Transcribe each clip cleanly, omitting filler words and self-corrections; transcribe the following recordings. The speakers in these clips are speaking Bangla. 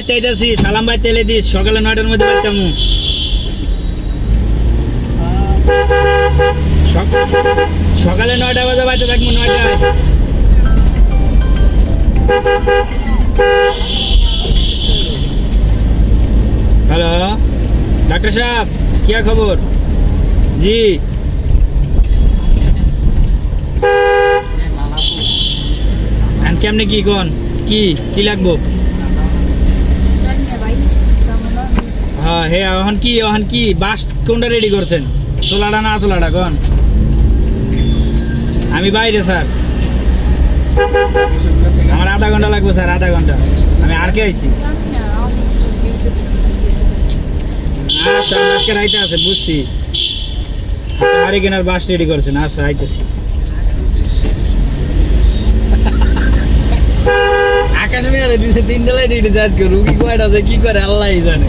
বাইতে আইতাছি, সালাম বাইতে এলে দিস, সকালে 9টার মধ্যে বাইতামু। সকালে 9টা বাজে বাইতে থাকবো, 9টায়। হ্যালো ডাক্তার সাহেব, কি খবর? জি কেমনে কি কোন কি লাগবো? হ্যাঁ হে এখন কি বাস কোনটা রেডি করছেন? সোলাটা না সোলাটা কোন? আমি বাইরে স্যার, আমার আধা ঘন্টা লাগবে স্যার, আধা ঘন্টা। আমি আর কে আইছি? আচ্ছা আজকে রাইতে আছে, বুঝছি। আরে কেনার বাস রেডি করছেন, আচ্ছা আইতেছি। আকাশ মেয়ারে দিছে 3টা লাইট রেডি, আজকে রুগী কয়টা আছে কি করে আল্লাহই জানে।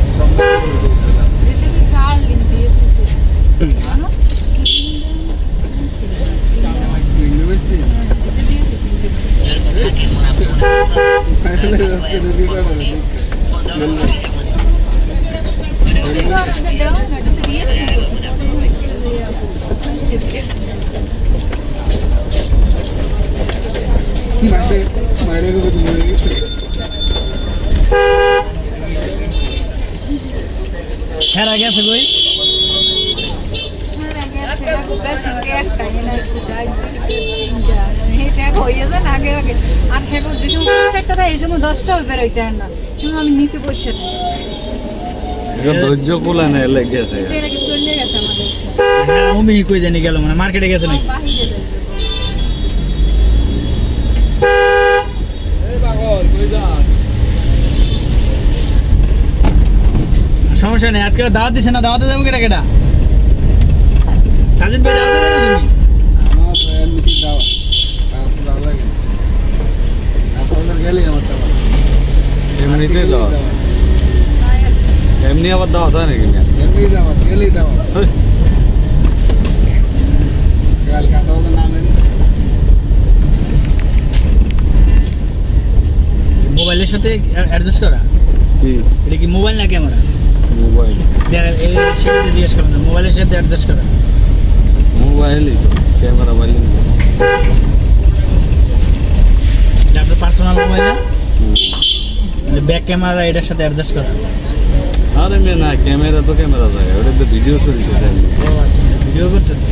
হেরা গেছে কই? আমি নিচে বসে ধৈর্য কুলা নেই লেগেছে। আমি কই জানি গেল, মানে মার্কেটে গেছে নাকি? সমস্যা নেই, আজকে দাওয়াত দিছে না, দাওয়াতে যাবো কেটা কেটা? সাজিদ ভাই দাওয়াতে যাবে শুনি। এমনিতে যাওয়া, এমনি আবার দাওয়া হয় নাকি? মোবাইলের সাথে অ্যাডজাস্ট করা? এটা কি মোবাইল না ক্যামেরা? মোবাইল। সেটা জিজ্ঞেস করেন, মোবাইলের সাথে অ্যাডজাস্ট করা? মোবাইলই তো, ক্যামেরা বাইলে আপনার পার্সোনাল মোবাইল না? ব্যাক ক্যামেরা এটার সাথে অ্যাডজাস্ট করা? আরে মেয়ে না, ক্যামেরা তো ক্যামেরা যায়, ওটা তো ভিডিও চলছে। ও আচ্ছা, ভিডিও করতেছে।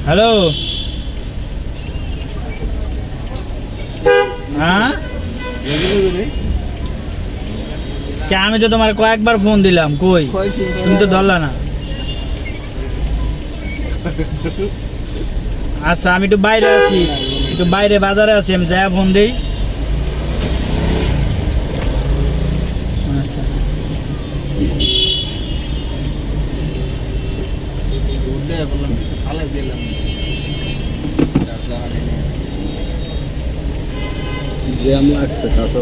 হ্যালো, হ্যাঁ কে? আমি তো তোমার কয়েকবার ফোন দিলাম, কই তুমি তো ধরলা না। আচ্ছা আমি একটু বাইরে আছি, একটু বাইরে বাজারে আছি, আমি যাই ফোন দিই। আচ্ছা জ্যাম লাগছে কাঁচা।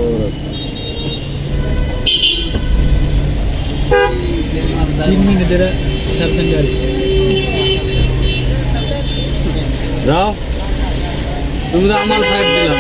3 মিনিটের সার্ভেন্ট গাড়ি। যাও, তুমি তো আমার সাইড দিলাম।